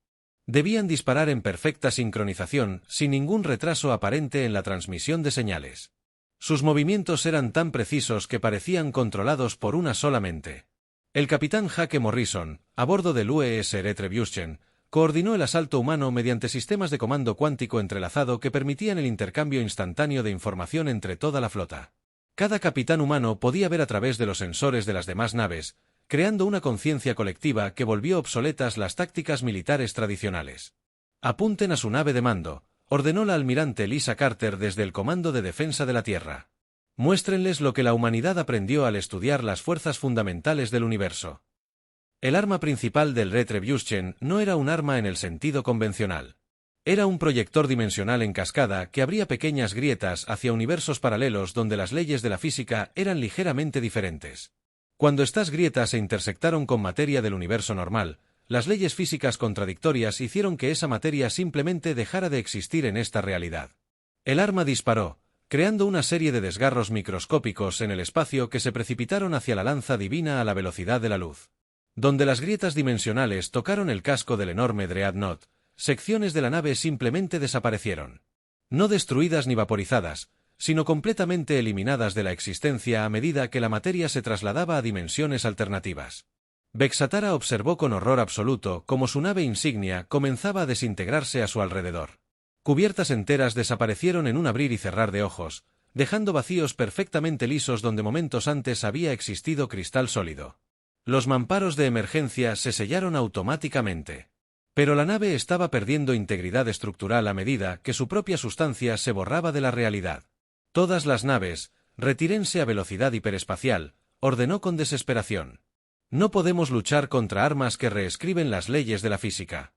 Debían disparar en perfecta sincronización, sin ningún retraso aparente en la transmisión de señales. Sus movimientos eran tan precisos que parecían controlados por una sola mente. El capitán Jake Morrison, a bordo del UES Retribution, coordinó el asalto humano mediante sistemas de comando cuántico entrelazado que permitían el intercambio instantáneo de información entre toda la flota. Cada capitán humano podía ver a través de los sensores de las demás naves, creando una conciencia colectiva que volvió obsoletas las tácticas militares tradicionales. «Apunten a su nave de mando», ordenó la almirante Lisa Carter desde el Comando de Defensa de la Tierra. «Muéstrenles lo que la humanidad aprendió al estudiar las fuerzas fundamentales del universo». El arma principal del Retribution no era un arma en el sentido convencional. Era un proyector dimensional en cascada que abría pequeñas grietas hacia universos paralelos donde las leyes de la física eran ligeramente diferentes. Cuando estas grietas se intersectaron con materia del universo normal, las leyes físicas contradictorias hicieron que esa materia simplemente dejara de existir en esta realidad. El arma disparó, creando una serie de desgarros microscópicos en el espacio que se precipitaron hacia la lanza divina a la velocidad de la luz. Donde las grietas dimensionales tocaron el casco del enorme Dreadnought, secciones de la nave simplemente desaparecieron. No destruidas ni vaporizadas, sino completamente eliminadas de la existencia a medida que la materia se trasladaba a dimensiones alternativas. Vexatara observó con horror absoluto cómo su nave insignia comenzaba a desintegrarse a su alrededor. Cubiertas enteras desaparecieron en un abrir y cerrar de ojos, dejando vacíos perfectamente lisos donde momentos antes había existido cristal sólido. Los mamparos de emergencia se sellaron automáticamente. Pero la nave estaba perdiendo integridad estructural a medida que su propia sustancia se borraba de la realidad. Todas las naves, retírense a velocidad hiperespacial, ordenó con desesperación. No podemos luchar contra armas que reescriben las leyes de la física.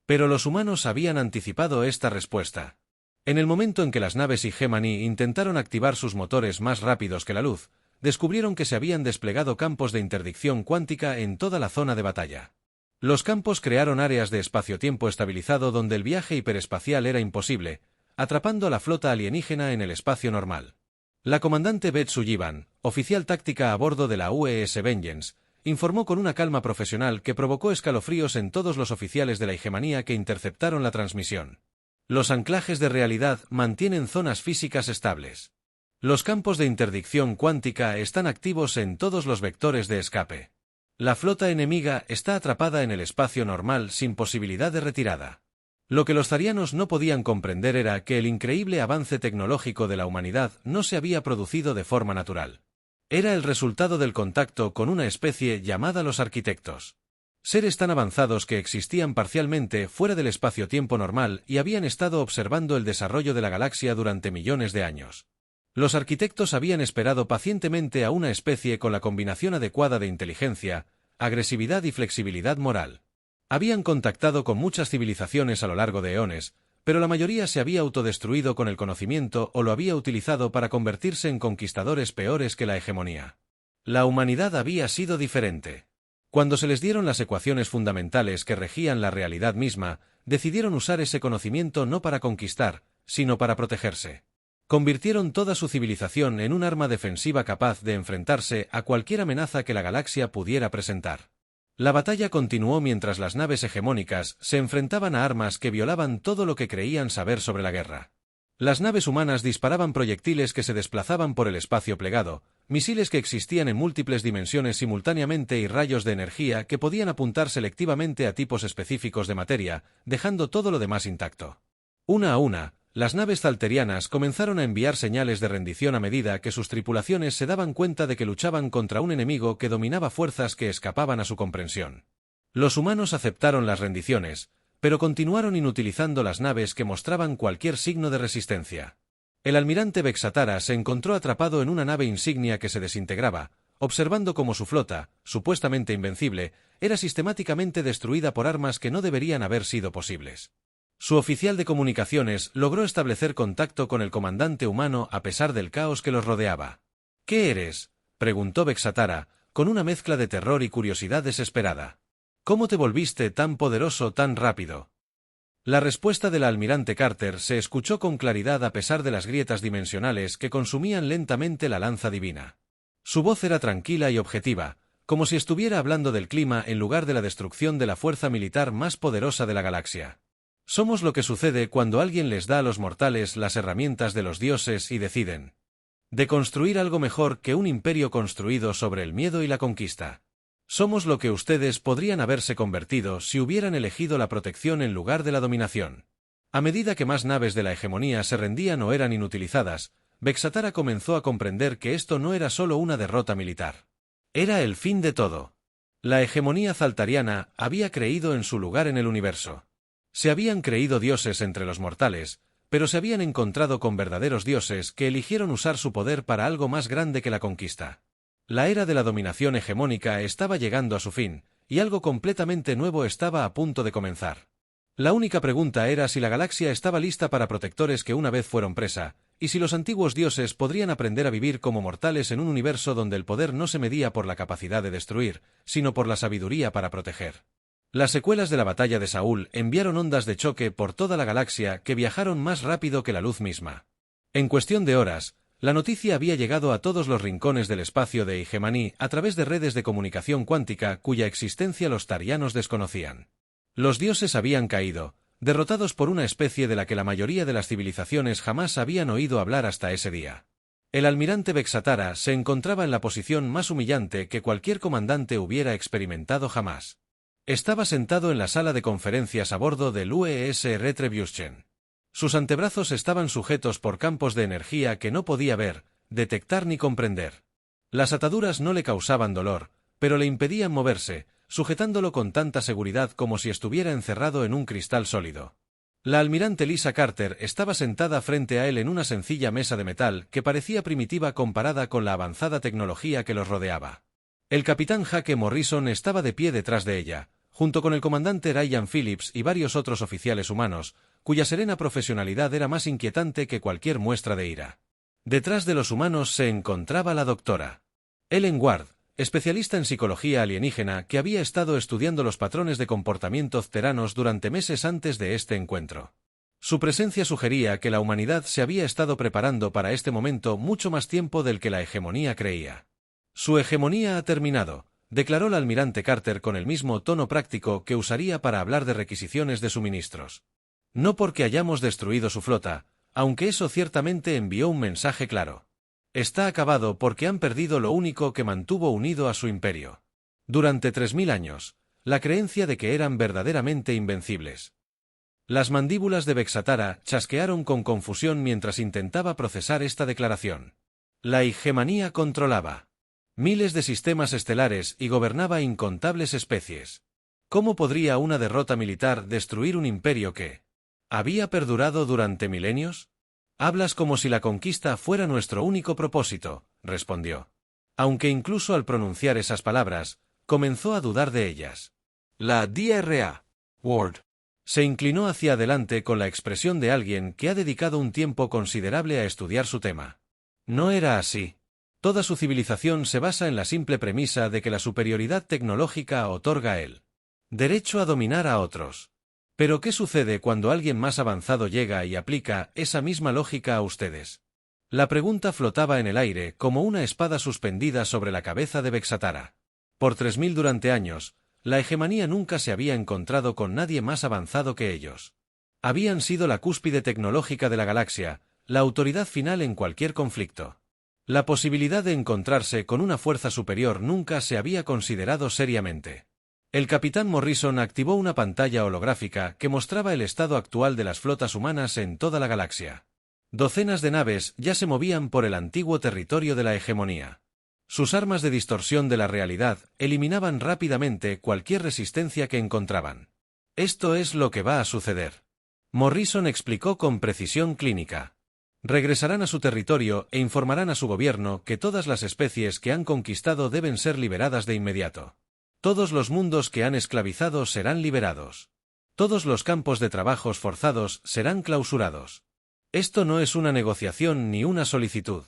Pero los humanos habían anticipado esta respuesta. En el momento en que las naves Hegemony intentaron activar sus motores más rápidos que la luz, descubrieron que se habían desplegado campos de interdicción cuántica en toda la zona de batalla. Los campos crearon áreas de espacio-tiempo estabilizado donde el viaje hiperespacial era imposible, atrapando a la flota alienígena en el espacio normal. La comandante Beth Sullivan, oficial táctica a bordo de la UES Vengeance, informó con una calma profesional que provocó escalofríos en todos los oficiales de la hegemonía que interceptaron la transmisión. Los anclajes de realidad mantienen zonas físicas estables. Los campos de interdicción cuántica están activos en todos los vectores de escape. La flota enemiga está atrapada en el espacio normal sin posibilidad de retirada. Lo que los zarianos no podían comprender era que el increíble avance tecnológico de la humanidad no se había producido de forma natural. Era el resultado del contacto con una especie llamada los arquitectos. Seres tan avanzados que existían parcialmente fuera del espacio-tiempo normal y habían estado observando el desarrollo de la galaxia durante millones de años. Los arquitectos habían esperado pacientemente a una especie con la combinación adecuada de inteligencia, agresividad y flexibilidad moral. Habían contactado con muchas civilizaciones a lo largo de eones, pero la mayoría se había autodestruido con el conocimiento o lo había utilizado para convertirse en conquistadores peores que la hegemonía. La humanidad había sido diferente. Cuando se les dieron las ecuaciones fundamentales que regían la realidad misma, decidieron usar ese conocimiento no para conquistar, sino para protegerse. Convirtieron toda su civilización en un arma defensiva capaz de enfrentarse a cualquier amenaza que la galaxia pudiera presentar. La batalla continuó mientras las naves hegemónicas se enfrentaban a armas que violaban todo lo que creían saber sobre la guerra. Las naves humanas disparaban proyectiles que se desplazaban por el espacio plegado, misiles que existían en múltiples dimensiones simultáneamente y rayos de energía que podían apuntar selectivamente a tipos específicos de materia, dejando todo lo demás intacto. Una a una, las naves zalterianas comenzaron a enviar señales de rendición a medida que sus tripulaciones se daban cuenta de que luchaban contra un enemigo que dominaba fuerzas que escapaban a su comprensión. Los humanos aceptaron las rendiciones, pero continuaron inutilizando las naves que mostraban cualquier signo de resistencia. El almirante Vexatara se encontró atrapado en una nave insignia que se desintegraba, observando cómo su flota, supuestamente invencible, era sistemáticamente destruida por armas que no deberían haber sido posibles. Su oficial de comunicaciones logró establecer contacto con el comandante humano a pesar del caos que los rodeaba. ¿Qué eres?, preguntó Vexatara, con una mezcla de terror y curiosidad desesperada. ¿Cómo te volviste tan poderoso tan rápido? La respuesta del almirante Carter se escuchó con claridad a pesar de las grietas dimensionales que consumían lentamente la lanza divina. Su voz era tranquila y objetiva, como si estuviera hablando del clima en lugar de la destrucción de la fuerza militar más poderosa de la galaxia. Somos lo que sucede cuando alguien les da a los mortales las herramientas de los dioses y deciden de construir algo mejor que un imperio construido sobre el miedo y la conquista. Somos lo que ustedes podrían haberse convertido si hubieran elegido la protección en lugar de la dominación. A medida que más naves de la hegemonía se rendían o eran inutilizadas, Vexatara comenzó a comprender que esto no era solo una derrota militar. Era el fin de todo. La hegemonía zaltariana había creído en su lugar en el universo. Se habían creído dioses entre los mortales, pero se habían encontrado con verdaderos dioses que eligieron usar su poder para algo más grande que la conquista. La era de la dominación hegemónica estaba llegando a su fin, y algo completamente nuevo estaba a punto de comenzar. La única pregunta era si la galaxia estaba lista para protectores que una vez fueron presa, y si los antiguos dioses podrían aprender a vivir como mortales en un universo donde el poder no se medía por la capacidad de destruir, sino por la sabiduría para proteger. Las secuelas de la batalla de Saúl enviaron ondas de choque por toda la galaxia que viajaron más rápido que la luz misma. En cuestión de horas, la noticia había llegado a todos los rincones del espacio de Hegemony a través de redes de comunicación cuántica cuya existencia los tarianos desconocían. Los dioses habían caído, derrotados por una especie de la que la mayoría de las civilizaciones jamás habían oído hablar hasta ese día. El almirante Vexatara se encontraba en la posición más humillante que cualquier comandante hubiera experimentado jamás. Estaba sentado en la sala de conferencias a bordo del UES Retribution. Sus antebrazos estaban sujetos por campos de energía que no podía ver, detectar ni comprender. Las ataduras no le causaban dolor, pero le impedían moverse, sujetándolo con tanta seguridad como si estuviera encerrado en un cristal sólido. La almirante Lisa Carter estaba sentada frente a él en una sencilla mesa de metal que parecía primitiva comparada con la avanzada tecnología que los rodeaba. El capitán Jake Morrison estaba de pie detrás de ella, junto con el comandante Ryan Phillips y varios otros oficiales humanos, cuya serena profesionalidad era más inquietante que cualquier muestra de ira. Detrás de los humanos se encontraba la doctora Ellen Ward, especialista en psicología alienígena que había estado estudiando los patrones de comportamiento cteranos durante meses antes de este encuentro. Su presencia sugería que la humanidad se había estado preparando para este momento mucho más tiempo del que la hegemonía creía. Su hegemonía ha terminado, declaró el almirante Carter con el mismo tono práctico que usaría para hablar de requisiciones de suministros. No porque hayamos destruido su flota, aunque eso ciertamente envió un mensaje claro. Está acabado porque han perdido lo único que mantuvo unido a su imperio. Durante 3000 años, la creencia de que eran verdaderamente invencibles. Las mandíbulas de Bexatara chasquearon con confusión mientras intentaba procesar esta declaración. La hegemonía controlaba miles de sistemas estelares y gobernaba incontables especies. ¿Cómo podría una derrota militar destruir un imperio que había perdurado durante milenios? Hablas como si la conquista fuera nuestro único propósito, respondió. Aunque incluso al pronunciar esas palabras, comenzó a dudar de ellas. La DRA. Ward. Se inclinó hacia adelante con la expresión de alguien que ha dedicado un tiempo considerable a estudiar su tema. No era así. Toda su civilización se basa en la simple premisa de que la superioridad tecnológica otorga el derecho a dominar a otros. Pero ¿qué sucede cuando alguien más avanzado llega y aplica esa misma lógica a ustedes? La pregunta flotaba en el aire como una espada suspendida sobre la cabeza de Bexatara. Por 3000 durante años, la hegemonía nunca se había encontrado con nadie más avanzado que ellos. Habían sido la cúspide tecnológica de la galaxia, la autoridad final en cualquier conflicto. La posibilidad de encontrarse con una fuerza superior nunca se había considerado seriamente. El capitán Morrison activó una pantalla holográfica que mostraba el estado actual de las flotas humanas en toda la galaxia. Docenas de naves ya se movían por el antiguo territorio de la hegemonía. Sus armas de distorsión de la realidad eliminaban rápidamente cualquier resistencia que encontraban. Esto es lo que va a suceder. Morrison explicó con precisión clínica. Regresarán a su territorio e informarán a su gobierno que todas las especies que han conquistado deben ser liberadas de inmediato. Todos los mundos que han esclavizado serán liberados. Todos los campos de trabajos forzados serán clausurados. Esto no es una negociación ni una solicitud.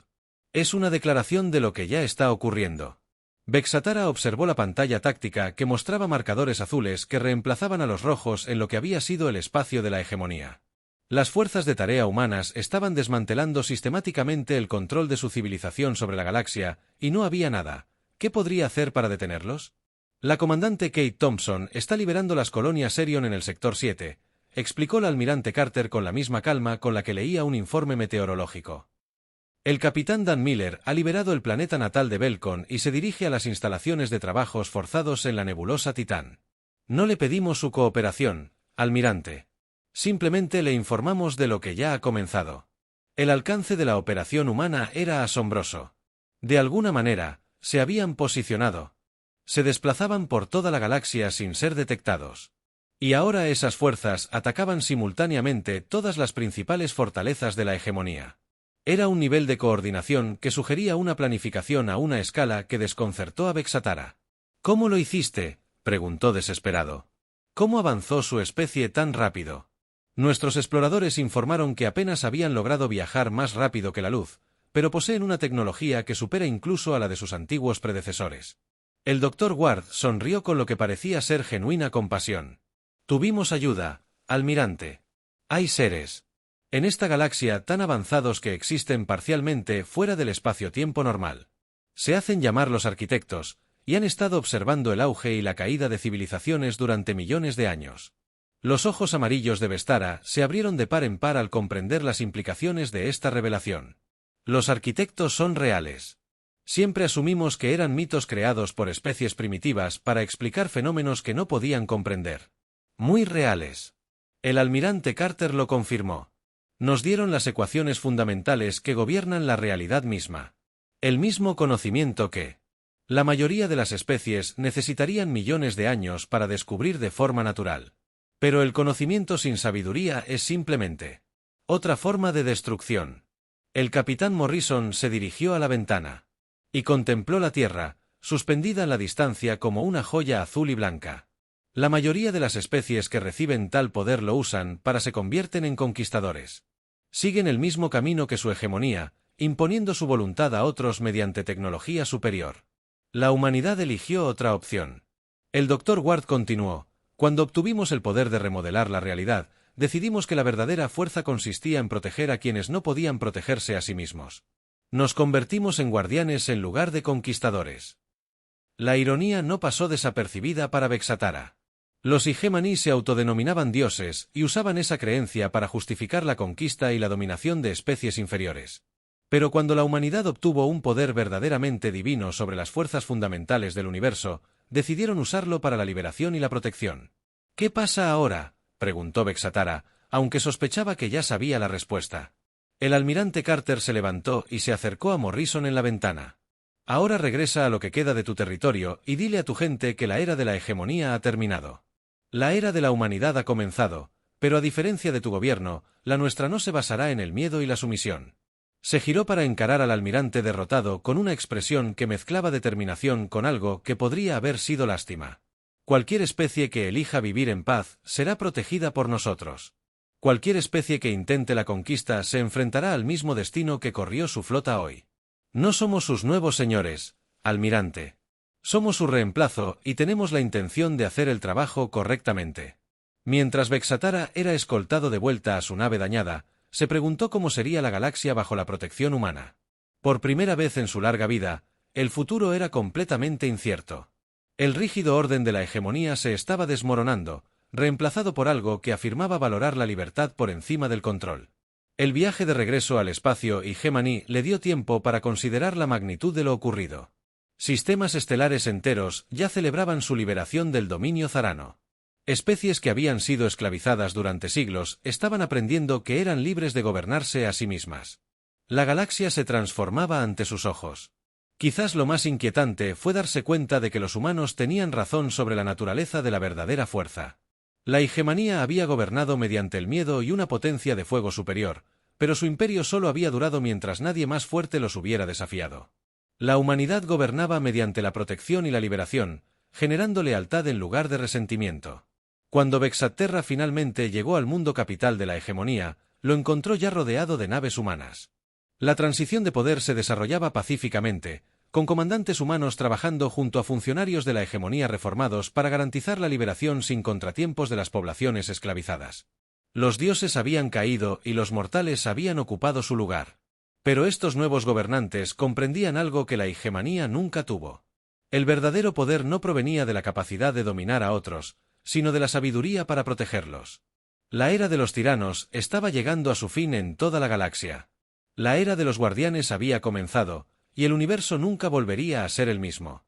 Es una declaración de lo que ya está ocurriendo. Bexatara observó la pantalla táctica que mostraba marcadores azules que reemplazaban a los rojos en lo que había sido el espacio de la hegemonía. Las fuerzas de tarea humanas estaban desmantelando sistemáticamente el control de su civilización sobre la galaxia, y no había nada. ¿Qué podría hacer para detenerlos? La comandante Kate Thompson está liberando las colonias Serion en el sector 7, explicó el almirante Carter con la misma calma con la que leía un informe meteorológico. El capitán Dan Miller ha liberado el planeta natal de Belcon y se dirige a las instalaciones de trabajos forzados en la nebulosa Titán. No le pedimos su cooperación, almirante. Simplemente le informamos de lo que ya ha comenzado. El alcance de la operación humana era asombroso. De alguna manera, se habían posicionado. Se desplazaban por toda la galaxia sin ser detectados. Y ahora esas fuerzas atacaban simultáneamente todas las principales fortalezas de la hegemonía. Era un nivel de coordinación que sugería una planificación a una escala que desconcertó a Bexatara. ¿Cómo lo hiciste?, preguntó desesperado. ¿Cómo avanzó su especie tan rápido? Nuestros exploradores informaron que apenas habían logrado viajar más rápido que la luz, pero poseen una tecnología que supera incluso a la de sus antiguos predecesores. El Dr. Ward sonrió con lo que parecía ser genuina compasión. Tuvimos ayuda, almirante. Hay seres en esta galaxia tan avanzados que existen parcialmente fuera del espacio-tiempo normal. Se hacen llamar los arquitectos, y han estado observando el auge y la caída de civilizaciones durante millones de años. Los ojos amarillos de Vestara se abrieron de par en par al comprender las implicaciones de esta revelación. Los arquitectos son reales. Siempre asumimos que eran mitos creados por especies primitivas para explicar fenómenos que no podían comprender. Muy reales. El almirante Carter lo confirmó. Nos dieron las ecuaciones fundamentales que gobiernan la realidad misma. El mismo conocimiento que la mayoría de las especies necesitarían millones de años para descubrir de forma natural. Pero el conocimiento sin sabiduría es simplemente otra forma de destrucción. El capitán Morrison se dirigió a la ventana y contempló la Tierra, suspendida en la distancia como una joya azul y blanca. La mayoría de las especies que reciben tal poder lo usan para se convierten en conquistadores. Siguen el mismo camino que su hegemonía, imponiendo su voluntad a otros mediante tecnología superior. La humanidad eligió otra opción. El Dr. Ward continuó: cuando obtuvimos el poder de remodelar la realidad, decidimos que la verdadera fuerza consistía en proteger a quienes no podían protegerse a sí mismos. Nos convertimos en guardianes en lugar de conquistadores. La ironía no pasó desapercibida para Vexatara. Los Igemani se autodenominaban dioses y usaban esa creencia para justificar la conquista y la dominación de especies inferiores. Pero cuando la humanidad obtuvo un poder verdaderamente divino sobre las fuerzas fundamentales del universo, decidieron usarlo para la liberación y la protección. ¿Qué pasa ahora?, preguntó Vexatara, aunque sospechaba que ya sabía la respuesta. El almirante Carter se levantó y se acercó a Morrison en la ventana. Ahora regresa a lo que queda de tu territorio y dile a tu gente que la era de la hegemonía ha terminado. La era de la humanidad ha comenzado, pero a diferencia de tu gobierno, la nuestra no se basará en el miedo y la sumisión. Se giró para encarar al almirante derrotado con una expresión que mezclaba determinación con algo que podría haber sido lástima. Cualquier especie que elija vivir en paz será protegida por nosotros. Cualquier especie que intente la conquista se enfrentará al mismo destino que corrió su flota hoy. No somos sus nuevos señores, almirante. Somos su reemplazo y tenemos la intención de hacer el trabajo correctamente. Mientras Vexatara era escoltado de vuelta a su nave dañada, se preguntó cómo sería la galaxia bajo la protección humana. Por primera vez en su larga vida, el futuro era completamente incierto. El rígido orden de la hegemonía se estaba desmoronando, reemplazado por algo que afirmaba valorar la libertad por encima del control. El viaje de regreso al espacio Igemani le dio tiempo para considerar la magnitud de lo ocurrido. Sistemas estelares enteros ya celebraban su liberación del dominio zarano. Especies que habían sido esclavizadas durante siglos estaban aprendiendo que eran libres de gobernarse a sí mismas. La galaxia se transformaba ante sus ojos. Quizás lo más inquietante fue darse cuenta de que los humanos tenían razón sobre la naturaleza de la verdadera fuerza. La hegemonía había gobernado mediante el miedo y una potencia de fuego superior, pero su imperio solo había durado mientras nadie más fuerte los hubiera desafiado. La humanidad gobernaba mediante la protección y la liberación, generando lealtad en lugar de resentimiento. Cuando Vexaterra finalmente llegó al mundo capital de la hegemonía, lo encontró ya rodeado de naves humanas. La transición de poder se desarrollaba pacíficamente, con comandantes humanos trabajando junto a funcionarios de la hegemonía reformados para garantizar la liberación sin contratiempos de las poblaciones esclavizadas. Los dioses habían caído y los mortales habían ocupado su lugar. Pero estos nuevos gobernantes comprendían algo que la hegemonía nunca tuvo. El verdadero poder no provenía de la capacidad de dominar a otros, sino de la sabiduría para protegerlos. La era de los tiranos estaba llegando a su fin en toda la galaxia. La era de los guardianes había comenzado, y el universo nunca volvería a ser el mismo.